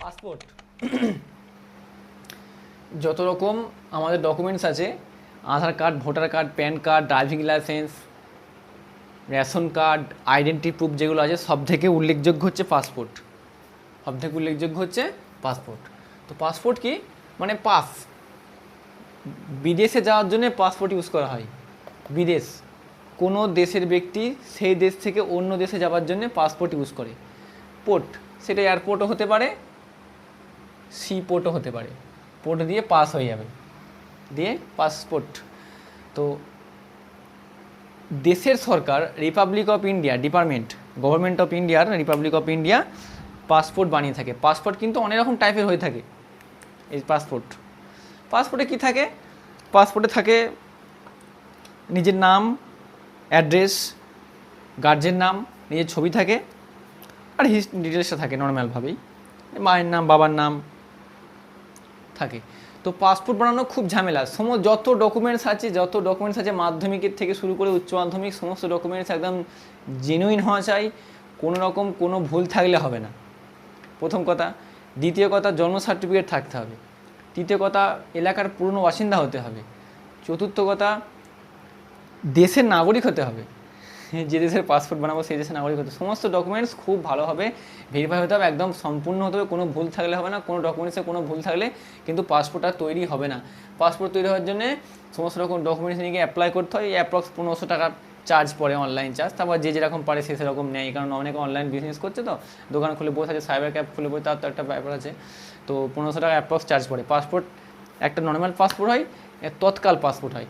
Passport যত রকম আমাদের ডকুমেন্টস আছে, Aadhaar card, voter card, PAN card, driving licence, ration card, identity proof যেগুলো আছে, সব থেকে উল্লেখযোগ্য হচ্ছে পাসপোর্ট। সব থেকে উল্লেখযোগ্য হচ্ছে পাসপোর্ট। তো পাসপোর্ট কি মানে পাস, বিদেশে যাওয়ার জন্য পাসপোর্ট ইউজ করা হয়। বিদেশ, কোনো দেশের ব্যক্তি সেই দেশ থেকে অন্য দেশে যাওয়ার জন্য পাসপোর্ট ইউজ করে। পোর্ট, সেটা এয়ারপোর্টও হতে পারে, সি পোর্টও হতে পারে। পোর্ট দিয়ে পাস হয়ে যাবে, দিয়ে পাসপোর্ট। তো দেশের সরকার, republic of India department, government of ইন্ডিয়ার রিপাবলিক অফ ইন্ডিয়া পাসপোর্ট বানিয়ে থাকে। পাসপোর্ট কিন্তু অনেক রকম টাইপের হয়ে থাকে। এই পাসপোর্টে কী থাকে? পাসপোর্টে থাকে নিজের নাম, অ্যাড্রেস, গার্জের নাম, নিজের ছবি থাকে, আর ডিটেলসটা থাকে নর্মালভাবেই, মায়ের নাম, বাবার নাম থাকে। তো পাসপোর্ট বানানো খুব ঝামেলা। যত ডকুমেন্টস আছে মাধ্যমিকের থেকে শুরু করে উচ্চ মাধ্যমিক, সমস্ত ডকুমেন্টস একদম জেনুইন হওয়া চাই, কোনো রকম কোনো ভুল থাকলে হবে না, প্রথম কথা। দ্বিতীয় কথা, জন্ম সার্টিফিকেট থাকতে হবে। তৃতীয় কথা, এলাকার পুরনো বাসিন্দা হতে হবে। চতুর্থ কথা, দেশের নাগরিক হতে হবে। যে দেশের পাসপোর্ট বানাবো সেই দেশের নাগরিক হতে। সমস্ত ডকুমেন্টস খুব ভালোভাবে ভেরিফাই হতে হবে, একদম সম্পূর্ণ হতে হবে, কোনো ভুল থাকলে হবে না। কোনো ডকুমেন্টসে কোনো ভুল থাকলে কিন্তু পাসপোর্ট আর তৈরি হবে না। পাসপোর্ট তৈরি হওয়ার জন্য সমস্ত রকম ডকুমেন্টস নিয়ে অ্যাপ্লাই করতে হয়। অ্যাপ্রক্স 1500 টাকার চার্জ পড়ে, অনলাইন চার্জ। তারপর যে যেরকম পারে সে সেরকম নেয়, কারণ অনেকে অনলাইন বিজনেস করছে, তো দোকান খুলে বসে আছে, সাইবার ক্যাব খুলে বসে, তার তো একটা ব্যাপার আছে। তো 1500 টাকা অ্যাপ্রক্স চার্জ পড়ে। পাসপোর্ট একটা নর্মাল পাসপোর্ট হয়, তৎকাল পাসপোর্ট হয়।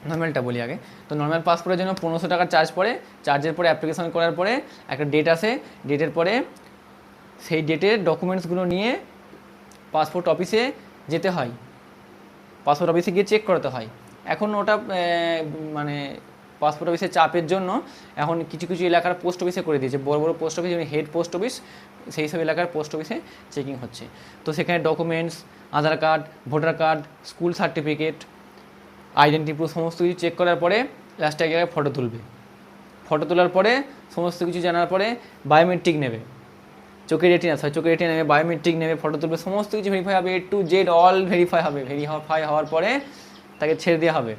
নর্মালটা বলি আগে। তো নর্মাল পাসপোর্টের জন্য 1500 টাকার চার্জ পড়ে। চার্জের পরে অ্যাপ্লিকেশন করার পরে একটা ডেট আসে, ডেটের পরে সেই ডেটের ডকুমেন্টসগুলো নিয়ে পাসপোর্ট অফিসে যেতে হয়। পাসপোর্ট অফিসে গিয়ে চেক করাতে হয়। এখন ওটা মানে পাসপোর্ট অফিসের চাপের জন্য এখন কিছু কিছু এলাকার পোস্ট অফিসে করে দিয়েছে, বড় বড় পোস্ট অফিস, যেমন হেড পোস্ট অফিস, সেই সব এলাকার পোস্ট অফিসে চেকিং হচ্ছে। তো সেখানে documents, Aadhaar card, voter card, school certificate, identity proof সমস্ত কিছু চেক করার পরে লাস্টে এক জায়গায় ফটো তুলবে। ফটো তোলার পরে সমস্ত কিছু জানার পরে বায়োমেট্রিক নেবে, চোখের রেটিনা নেবে, বায়োমেট্রিক নেবে, ফটো তুলবে, সমস্ত কিছু ভেরিফাই হবে, A to Z all verify হবে। ভেরিফাই হওয়ার পরে তাকে ছেড়ে দেওয়া হবে।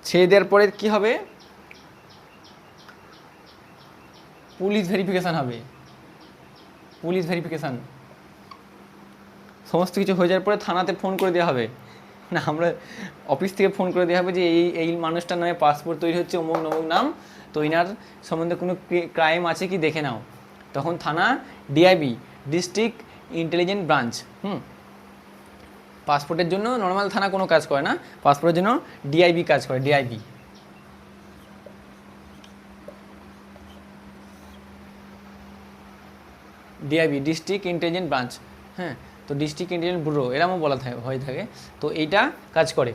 ছেড়ে দেওয়ার পরে কী হবে? পুলিশ ভেরিফিকেশান হবে। পুলিশ ভেরিফিকেশান সমস্ত কিছু হয়ে যাওয়ার পরে থানাতে ফোন করে দেওয়া হবে, না আমরা অফিস থেকে ফোন করে দেওয়া হবে যে এই মানুষটার নামে পাসপোর্ট তৈরি হচ্ছে, অমুক নমুক নাম, তো এনার সম্বন্ধে কোনো ক্রাইম আছে কি দেখে নাও। তখন থানা, ডিআইবি, ডিস্ট্রিক্ট ইন্টেলিজেন্স ব্রাঞ্চ, পাসপোর্টের জন্য নর্মাল থানা কোনো কাজ করে না, পাসপোর্টের জন্য ডিআইবি কাজ করে। ডিআইবি, ডিস্ট্রিক্ট ইন্টেলিজেন্স ব্রাঞ্চ, হ্যাঁ। তো ডিস্ট্রিক্ট ইন্টেলিজেন্স ব্যুরো এরকমও বলা হয়ে থাকে। তো এইটা কাজ করে।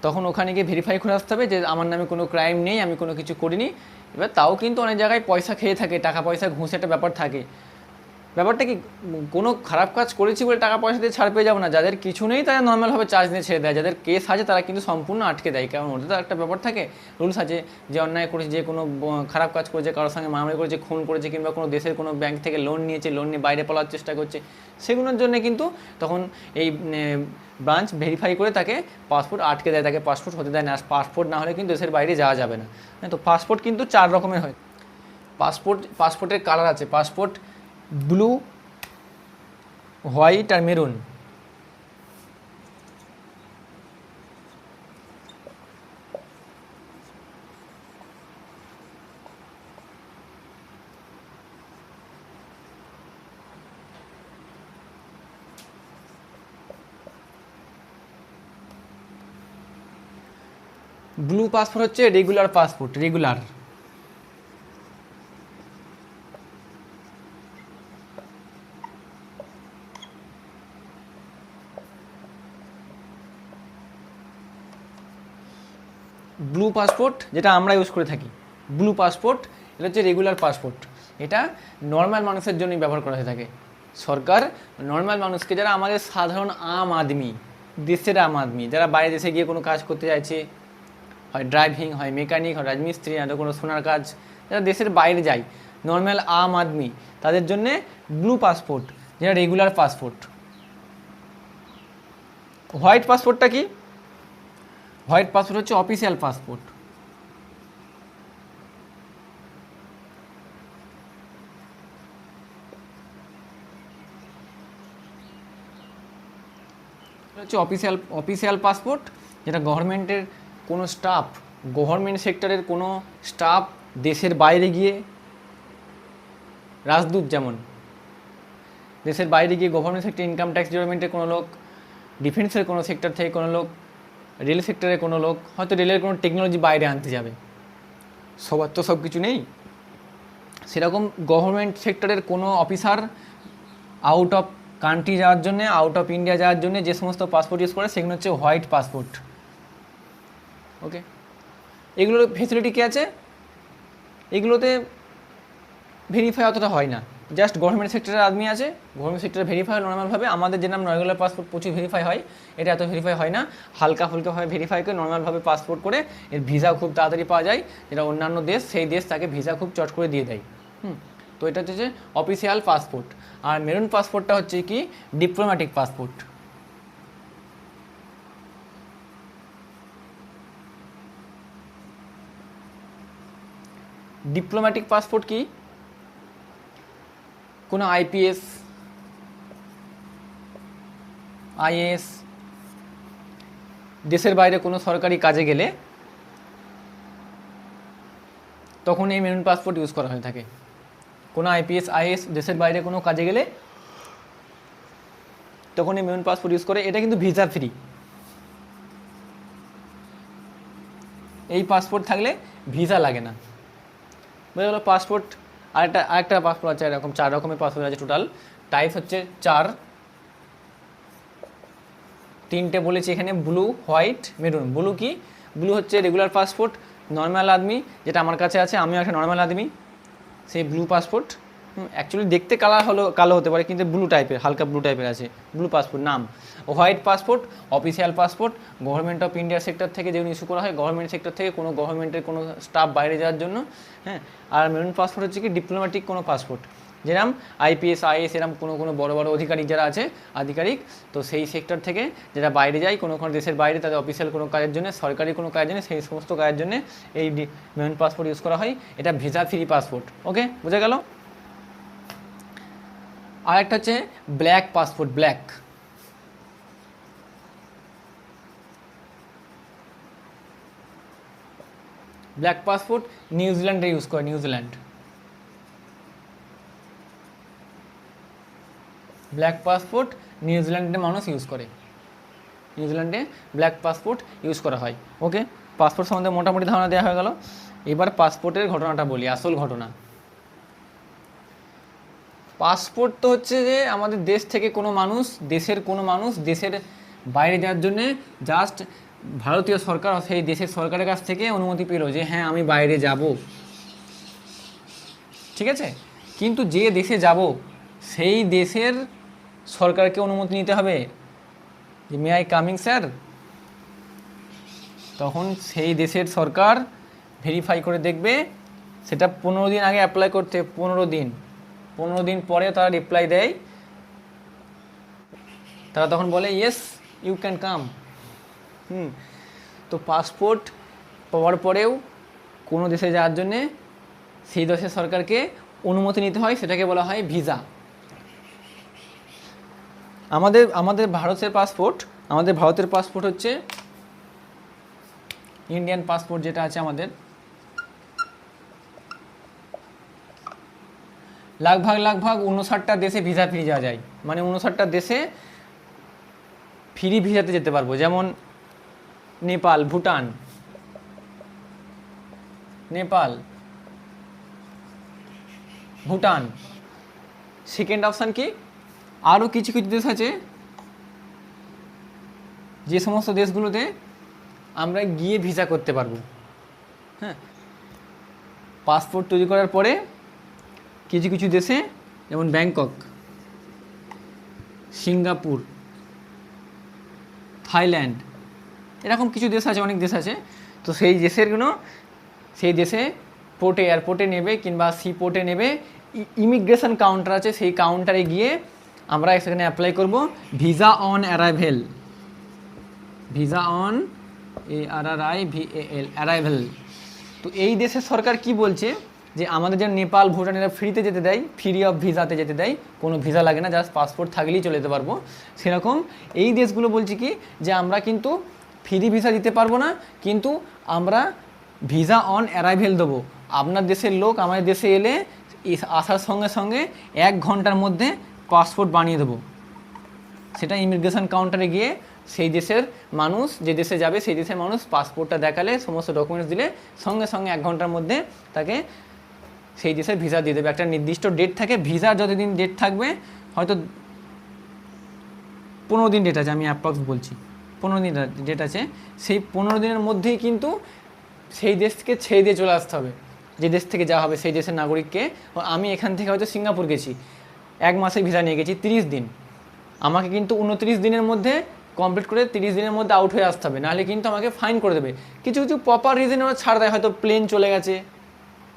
তখন ওখানে গিয়ে ভেরিফাই করে আসতে হবে যে আমার নামে কোনো ক্রাইম নেই, আমি কোনো কিছু করিনি। এবার তাও কিন্তু অনেক জায়গায় পয়সা খেয়ে থাকে, টাকা পয়সা ঘুষ একটা ব্যাপার থাকে। ব্যাপারটা কি, কোনো খারাপ কাজ করেছি বলে টাকা পয়সা দিয়ে ছাড় পেয়ে যাবো না। যাদের কিছু নেই তারা নর্মালভাবে চার্জ নিয়ে ছেড়ে দেয়, যাদের কেস আছে তারা কিন্তু সম্পূর্ণ আটকে দেয়। কারণ ওদের তো একটা ব্যাপার থাকে, রুলস আছে, যে অন্যায় করেছে, যে কোনো খারাপ কাজ করেছে, কারোর সঙ্গে মারামারি করেছে, খুন করেছে, কিংবা কোনো দেশের কোনো ব্যাংক থেকে লোন নিয়েছে, লোন নিয়ে বাইরে পালার চেষ্টা করছে, সেগুলোর জন্য কিন্তু তখন এই ব্রাঞ্চ ভেরিফাই করে তাকে পাসপোর্ট আটকে দেয়, তাকে পাসপোর্ট হতে দেয় না। পাসপোর্ট না হলে কিন্তু দেশের বাইরে যাওয়া যাবে না। তো পাসপোর্ট কিন্তু 4 রকমের হয়। পাসপোর্টের কালার আছে। পাসপোর্ট ব্লু, হোয়াইট আর মেরুন। ব্লু পাসপোর্ট হচ্ছে regular passport, regular. Blue passport যেটা আমরা ইউজ করে থাকি, ব্লু পাসপোর্ট, এটা হচ্ছে রেগুলার পাসপোর্ট। এটা নর্মাল মানুষের জন্যই ব্যবহার করা হয়ে থাকে। সরকার নর্মাল মানুষকে, যারা আমাদের সাধারণ আম আদমি, দেশের আম আদমি, যারা বাইরে দেশে গিয়ে কোনো কাজ করতে চাইছে, হয় ড্রাইভিং, হয় মেকানিক, হয় রাজমিস্ত্রি, আর কোনো সোনার কাজ, যারা দেশের বাইরে যায়, নর্মাল আম আদমি তাদের জন্যে ব্লু পাসপোর্ট, যেটা রেগুলার পাসপোর্ট। হোয়াইট পাসপোর্টটা কি? হোয়াইট পাসপোর্ট হচ্ছে অফিসিয়াল পাসপোর্ট। হচ্ছে অফিসিয়াল পাসপোর্ট, যেটা গভর্নমেন্টের কোনো স্টাফ, গভর্নমেন্ট সেক্টরের কোনো স্টাফ দেশের বাইরে গিয়ে, রাজদূত যেমন দেশের বাইরে গিয়ে গভর্নমেন্ট সেক্টর, ইনকাম ট্যাক্স ডিপার্টমেন্টের কোনো লোক, ডিফেন্সের কোনো সেক্টর থেকে কোনো লোক, রেল সেক্টরের কোনো লোক, হয়তো রেলের কোনো টেকনোলজি বাইরে আনতে যাবে, সবার তো সব কিছু নেই, সেরকম গভর্নমেন্ট সেক্টরের কোনো অফিসার আউট অফ কান্ট্রি যাওয়ার জন্য, আউট অফ ইন্ডিয়া যাওয়ার জন্য যে সমস্ত পাসপোর্ট ইউজ করে সেগুলো হচ্ছে হোয়াইট পাসপোর্ট। ওকে, এগুলোর ফেসিলিটি কী আছে? এগুলোতে ভেরিফাই অতটা হয় না, জাস্ট গভর্নমেন্ট সেক্টরের আদমি আছে, গভর্নমেন্ট সেক্টরে ভেরিফাই হয় নর্মালভাবে। আমাদের যেরকম রেগুলার পাসপোর্ট প্রচুর ভেরিফাই হয়, এটা এত ভেরিফাই হয় না, হালকা ফুলকাভাবে ভেরিফাই করে নর্মালভাবে পাসপোর্ট করে এর ভিসা খুব তাড়াতাড়ি পাওয়া যায়, যেটা অন্যান্য দেশ, সেই দেশ তাকে ভিসা খুব চট করে দিয়ে দেয়। তো এটা হচ্ছে অফিসিয়াল পাসপোর্ট। আর মেরুন পাসপোর্টটা হচ্ছে কি ডিপ্লোম্যাটিক পাসপোর্ট। ডিপ্লোম্যাটিক পাসপোর্ট কি? কোনো আইপিএস, আইএএস দেশের বাইরে কোনো সরকারি কাজে গেলে তখন এই মেরুন পাসপোর্ট ইউজ করা হয়ে থাকে। কোনো আইপিএস আইএএস দেশের বাইরে কোনো কাজে গেলে তখন এই মেরুন পাসপোর্ট ইউজ করে। এটা কিন্তু ভিসা ফ্রি। এই পাসপোর্ট থাকলে ভিসা লাগে না। বোঝা গেল? পাসপোর্ট আরেকটা পাসপোর্ট আছে, এরকম 4 রকমের পাসপোর্ট আছে টোটাল। টাইপ হচ্ছে 4, 3টে বলেছি এখানে, ব্লু, হোয়াইট, মেরুন। ব্লু কি? ব্লু হচ্ছে রেগুলার পাসপোর্ট, নর্মাল আদমি, যেটা আমার কাছে আছে, আমিও একটা নর্মাল আদমি, সেই ব্লু পাসপোর্ট। অ্যাকচুয়ালি দেখতে কালো হতে পারে, কিন্তু ব্লু টাইপের, হালকা ব্লু টাইপের আছে, ব্লু পাসপোর্ট নাম। White passport official passport, government of India sector থেকে যেগুলো ইস্যু করা হয়, গভর্নমেন্ট সেক্টর থেকে কোনো গভর্নমেন্টের কোনো স্টাফ বাইরে যাওয়ার জন্য। হ্যাঁ, আর মেরুন পাসপোর্ট হচ্ছে কি ডিপ্লোম্যাটিক কোনো পাসপোর্ট, যেরকম আইপিএস আইএস এরকম কোনো বড় বড় আধিকারিক যারা আছে, আধিকারিক, তো সেই সেক্টর থেকে যারা বাইরে যায় কোনো দেশের বাইরে, তাদের অফিসিয়াল কোনো কাজের জন্য, সরকারি কোনো কাজের জন্য, সেই সমস্ত কাজের জন্য এই মেরুন পাসপোর্ট ইউজ করা হয়। এটা ভিসা ফ্রি পাসপোর্ট। ওকে, বোঝা গেল? আর একটা হচ্ছে ব্ল্যাক পাসপোর্ট। ব্ল্যাক পাসপোর্ট নিউজিল্যান্ডে ইউজ করে। ব্ল্যাক পাসপোর্ট নিউজিল্যান্ডে মানুষ ইউজ করে, নিউজিল্যান্ডে ব্ল্যাক পাসপোর্ট ইউজ করা হয়। ওকে, পাসপোর্ট সম্বন্ধে মোটামুটি ধারণা দেওয়া হয়ে গেল। এবার পাসপোর্টের ঘটনাটা বলি, আসল ঘটনা। পাসপোর্ট তো হচ্ছে যে আমাদের দেশ থেকে কোনো মানুষ, দেশের বাইরে যাওয়ার জন্যে জাস্ট ভারতীয় সরকার, সেই দেশের সরকারের কাছ থেকে অনুমতি পেল যে হ্যাঁ আমি বাইরে যাব, ঠিক আছে। কিন্তু যে দেশে যাব সেই দেশের সরকারকে অনুমতি নিতে হবে যে মে আই কামিং স্যার। তখন সেই দেশের সরকার ভেরিফাই করে দেখবে, সেটা 15 দিন আগে অ্যাপ্লাই করতে, 15 দিন পরে তারা রিপ্লাই দেয়, তারা তখন বলে ইয়েস ইউ ক্যান কাম। তো পাসপোর্ট পাওয়ার পরেও কোনো দেশে যাওয়ার জন্যে সেই দেশের সরকারকে অনুমতি নিতে হয়, সেটাকে বলা হয় ভিসা। আমাদের ভারতের পাসপোর্ট হচ্ছে ইন্ডিয়ান পাসপোর্ট যেটা আছে আমাদের, লাগভাগ 59টা দেশে ভিসা ফ্রি যাওয়া যায়, মানে 59টা দেশে ফ্রি ভিসাতে যেতে পারবো। যেমন নেপাল, ভুটান, সেকেন্ড অপশান কি? আরও কিছু দেশ আছে যে সমস্ত দেশগুলোতে আমরা গিয়ে ভিসা করতে পারবো। হ্যাঁ, পাসপোর্ট তৈরি করার পরে কিছু দেশে, যেমন ব্যাংকক, সিঙ্গাপুর, থাইল্যান্ড, এরকম কিছু দেশ আছে, অনেক দেশ আছে। তো সেই দেশে পোর্টে এয়ারপোর্টে নেবে কিংবা সি পোর্টে নেবে, ইমিগ্রেশন কাউন্টার আছে, সেই কাউন্টারে গিয়ে আমরা সেখানে অ্যাপ্লাই করব visa on arrival, visa on ARRIVAL arrival. তো এই দেশের সরকার কি বলছে যে আমাদের যে নেপাল ভুটান এরা ফ্রিতে যেতে দেয়, ফ্রি অফ ভিসাতে যেতে দেয়, কোনো ভিসা লাগে না, জাস্ট পাসপোর্ট থাকলেই চলে যেতে পারবো। সেরকম এই দেশগুলো বলছে কি যে আমরা কিন্তু ফ্রি ভিসা দিতে পারবো না, কিন্তু আমরা ভিসা অন অ্যারাইভেল দেবো। আপনার দেশের লোক আমাদের দেশে এলে আসার সঙ্গে সঙ্গে 1 ঘন্টার মধ্যে পাসপোর্ট বানিয়ে দেবো। সেটা ইমিগ্রেশন কাউন্টারে গিয়ে সেই দেশের মানুষ, যে দেশে যাবে সেই দেশের মানুষ পাসপোর্টটা দেখালে, সমস্ত ডকুমেন্টস দিলে সঙ্গে সঙ্গে 1 ঘন্টার মধ্যে তাকে সেই দেশের ভিসা দিয়ে দেবে। একটা নির্দিষ্ট ডেট থাকে, ভিসার যতদিন ডেট থাকবে, হয়তো 15 দিন ডেট আছে, আমি অ্যাপ্রক্স বলছি 15 দিন ডেট আছে, সেই 15 দিনের মধ্যেই কিন্তু সেই দেশকে ছেড়ে দিয়ে চলে আসতে হবে। যে দেশ থেকে যাওয়া হবে সেই দেশের নাগরিককে, আমি এখান থেকে হয়তো সিঙ্গাপুর গেছি, 1 মাসের ভিসা নিয়ে গেছি 30 দিন, আমাকে কিন্তু 29 দিনের মধ্যে কমপ্লিট করে 30 দিনের মধ্যে আউট হয়ে আসতে হবে, নাহলে কিন্তু আমাকে ফাইন করে দেবে। কিছু কিছু প্রপার রিজনে ওরা ছাড় দেয়, হয়তো প্লেন চলে গেছে,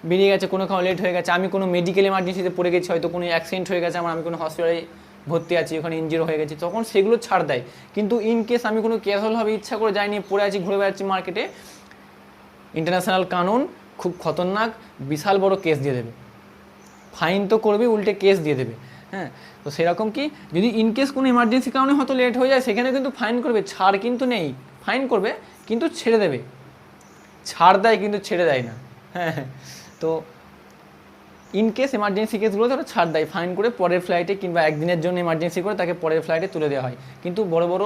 বেরিয়ে গেছে, কোনো লেট হয়ে গেছে, আমি কোনো মেডিকেল এমার্জেন্সিতে পড়ে গেছি, হয়তো কোনো অ্যাক্সিডেন্ট হয়ে গেছে আমার, আমি কোনো হসপিটালে ভর্তি আছি, ওখানে ইনজিওর হয়ে গেছি, তখন সেগুলো ছাড় দেয়। কিন্তু ইন কেস আমি কোনো ক্যাজুয়ালভাবে ইচ্ছা করে যাইনি, পড়ে আছি, ঘুরে বেড়াচ্ছি মার্কেটে, ইন্টারন্যাশনাল কানুন খুব খতরনাক, বিশাল বড় কেস দিয়ে দেবে, ফাইন তো করবে, উল্টে কেস দিয়ে দেবে। হ্যাঁ, তো সেরকম কি যদি ইনকেস কোনো এমার্জেন্সি কারণে হয়তো লেট হয়ে যায়, সেখানে কিন্তু ফাইন করবে, ছাড় কিন্তু নেই, ফাইন করবে কিন্তু ছেড়ে দেবে, ছাড় দেয় কিন্তু ছেড়ে দেয় না। হ্যাঁ, তো ইনকেস এমার্জেন্সি কেসগুলোতে ওরা ছাড় দেয়, ফাইন করে পরের ফ্লাইটে কিংবা একদিনের জন্য এমার্জেন্সি করে তাকে পরের ফ্লাইটে তুলে দেওয়া হয়। কিন্তু বড় বড়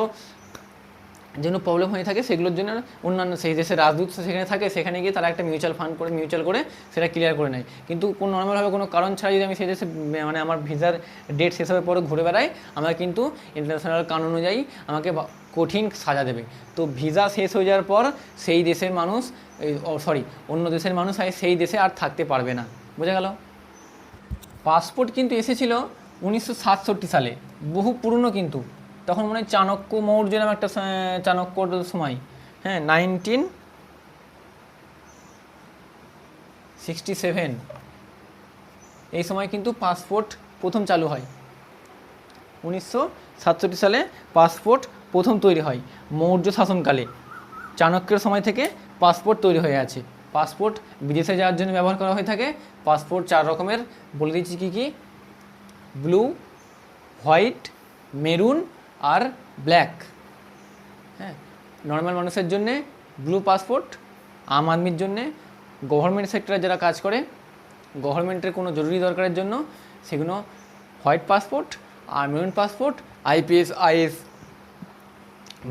যেন প্রবলেম হয়ে থাকে সেগুলোর জন্য অন্যান্য সেই দেশের রাজদূত সেখানে থাকে, সেখানে গিয়ে তারা একটা মিউচুয়াল ফান্ড করে মিউচুয়াল করে সেটা ক্লিয়ার করে নেয়। কিন্তু কোনো নর্মালভাবে কোনো কারণ ছাড়া যদি আমি সেই দেশে মানে আমার ভিসার ডেট শেষ হওয়ার পরে ঘুরে বেড়াই, আমাকে কিন্তু ইন্টারন্যাশনাল কানুন অনুযায়ী আমাকে কঠিন সাজা দেবে। তো ভিসা শেষ হয়ে যাওয়ার পর সেই দেশের মানুষ অন্য দেশের মানুষ সেই দেশে আর থাকতে পারবে না। বোঝা গেল? পাসপোর্ট কিন্তু এসেছিল 1967 সালে, বহু পুরনো, কিন্তু তখন মনে হয় চাণক্য মৌর্য নামে একটা চাণক্যর সময়, হ্যাঁ 1967 এই সময় কিন্তু পাসপোর্ট প্রথম চালু হয়। 1967 সালে পাসপোর্ট প্রথম তৈরি হয়, মৌর্য শাসনকালে, চাণক্যের সময় থেকে পাসপোর্ট তৈরি হয়ে আছে। পাসপোর্ট বিদেশে যাওয়ার জন্য ব্যবহার করা হয়ে থাকে। পাসপোর্ট 4 রকমের, বলে দিচ্ছি কী কী: ব্লু, হোয়াইট, মেরুন আর ব্ল্যাক। হ্যাঁ, নর্মাল মানুষের জন্যে ব্লু পাসপোর্ট, আম আদমির জন্যে, গভর্নমেন্ট সেক্টরে যারা কাজ করে, গভর্নমেন্টের কোনো জরুরি দরকারের জন্য সেগুলো হোয়াইট পাসপোর্ট, আর মেরুন পাসপোর্ট IPS IAS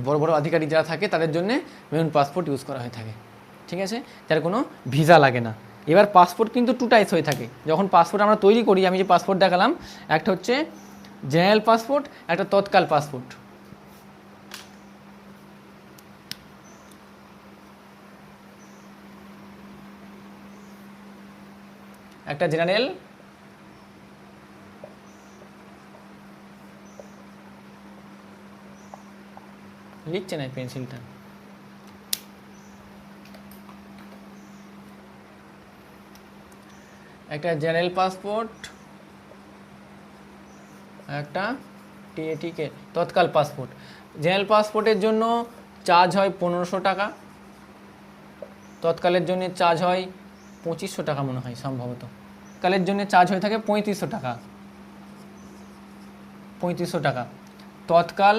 বড় বড় আধিকারিক যারা থাকে তাদের জন্যে মেরুন পাসপোর্ট ইউজ করা হয়ে থাকে। ঠিক আছে, যার কোনো ভিসা লাগে না। এবার পাসপোর্ট কিন্তু 2 টাইপস হয়ে থাকে। যখন পাসপোর্ট আমরা তৈরি করি, আমি যে পাসপোর্ট দেখালাম, একটা হচ্ছে জেনারেল পাসপোর্ট, একটা তৎকাল পাসপোর্ট। একটা জেনারেল, লিখছে না পেন্সিলটা, একটা জেনারেল পাসপোর্ট, একটা TATK তৎকাল পাসপোর্ট। জেনারেল পাসপোর্টের জন্য চার্জ হয় 1500 টাকা, তৎকালের জন্য চার্জ হয় 2500 টাকা মনে হয় সম্ভবত। কালের জন্য চার্জ হয়ে থাকে 3500 টাকা, 3500 টাকা। তৎকাল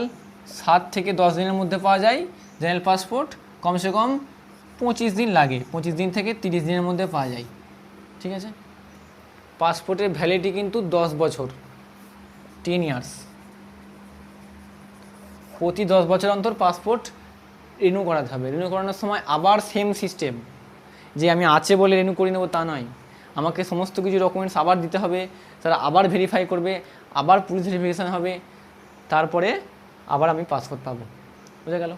7 থেকে 10 দিনের মধ্যে পাওয়া যায়। জেনারেল পাসপোর্ট কমসে কম 25 দিন লাগে, 25 দিন থেকে 30 দিনের মধ্যে পাওয়া যায়। ঠিক আছে, পাসপোর্টের ভ্যালিডিটি কিন্তু 10 বছর, 10 ইয়ার্স। প্রতি 10 বছর অন্তর পাসপোর্ট রিনিউ করাতে হবে। রিনিউ করানোর সময় আবার সেম সিস্টেম, যে আমি আছে বলে রিনিউ করে নেবো তা নয়, আমাকে সমস্ত কিছু ডকুমেন্টস আবার দিতে হবে, তারা আবার ভেরিফাই করবে, আবার পুলিশ ভেরিফিকেশান হবে, তারপরে আবার আমি পাসপোর্ট পাবো। বুঝা গেল?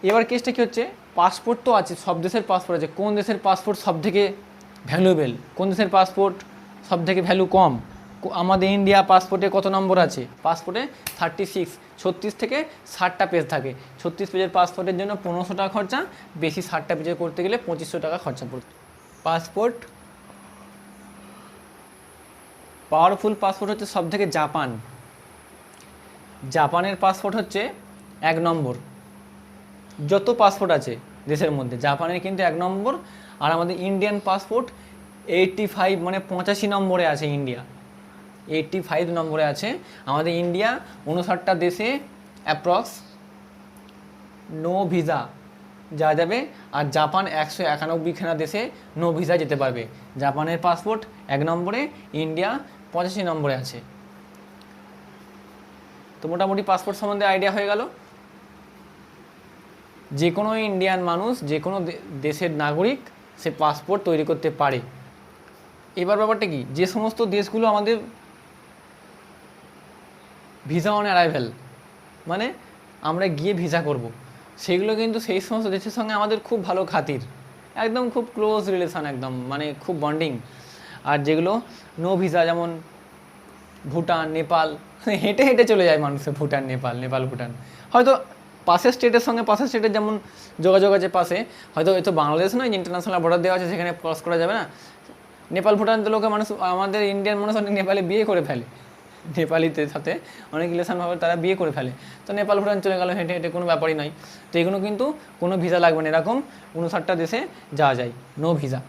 এবার কেসটা কী হচ্ছে, পাসপোর্ট তো আছে, সব দেশের পাসপোর্ট আছে, কোন দেশের পাসপোর্ট সব থেকে ভ্যালুয়েবল, কোন দেশের পাসপোর্ট সব থেকে ভ্যালু কম। আমাদের ইন্ডিয়া পাসপোর্টে কত নম্বর আছে? পাসপোর্টে 36, 36 থেকে 60টা পেজ থাকে। 36 পেজের পাসপোর্টের জন্য 1500 টাকা খরচা, বেশি 60টা পেজের করতে গেলে 2500 টাকা খরচা পড়বে। পাসপোর্ট, পাওয়ারফুল পাসপোর্ট হচ্ছে সব থেকে জাপান। জাপানের পাসপোর্ট হচ্ছে 1 নম্বর, যত পাসপোর্ট আছে দেশের মধ্যে জাপানের কিন্তু 1 নম্বর। আর আমাদের ইন্ডিয়ান পাসপোর্ট 85 মানে 85 নম্বরে আছে ইন্ডিয়া, 85 নম্বরে আছে আমাদের ইন্ডিয়া। 59টা দেশে অ্যাপ্রক্স নো ভিসা যাওয়া যাবে, আর জাপান 191খানা দেশে নো ভিসা যেতে পারবে। জাপানের পাসপোর্ট 1 নম্বরে, ইন্ডিয়া 85 নম্বরে আছে। তো মোটামুটি পাসপোর্ট সম্বন্ধে আইডিয়া হয়ে গেল। যে কোনো ইন্ডিয়ান মানুষ, যে কোনো দেশের নাগরিক সে পাসপোর্ট তৈরি করতে পারে। এবার ব্যাপারটা কি, যে সমস্ত দেশগুলো আমাদের ভিসা অন অ্যারাইভেল মানে আমরা গিয়ে ভিসা করব, সেগুলো কিন্তু সেই সমস্ত দেশের সঙ্গে আমাদের খুব ভালো খাতির, একদম খুব ক্লোজ রিলেশান, একদম মানে খুব বন্ডিং। আর যেগুলো নো ভিসা, যেমন ভুটান, নেপাল, হেঁটে হেঁটে চলে যায় মানুষে ভুটান, নেপাল ভুটান। হয়তো পাশের স্টেটের সঙ্গে পাশের স্টেটের যেমন যোগাযোগ আছে পাশে, হয়তো এ তো বাংলাদেশ নয়, ইন্টারন্যাশনাল বর্ডার দেওয়া আছে, সেখানে ক্রস করা যাবে না। নেপাল ভুটান তো লোকে মানুষ, আমাদের ইন্ডিয়ান মানুষ অনেক নেপালে বিয়ে করে ফেলে, নেপালিদের সাথে অনেক রিলেশনভাবে তারা বিয়ে করে ফেলে। তো নেপাল ভুটান চলে গেল হেঁটে হেঁটে, কোনো ব্যাপারই নয়। তো এগুলো কিন্তু কোনো ভিসা লাগবে না, এরকম 59টা দেশে যাওয়া যায় নো ভিসা।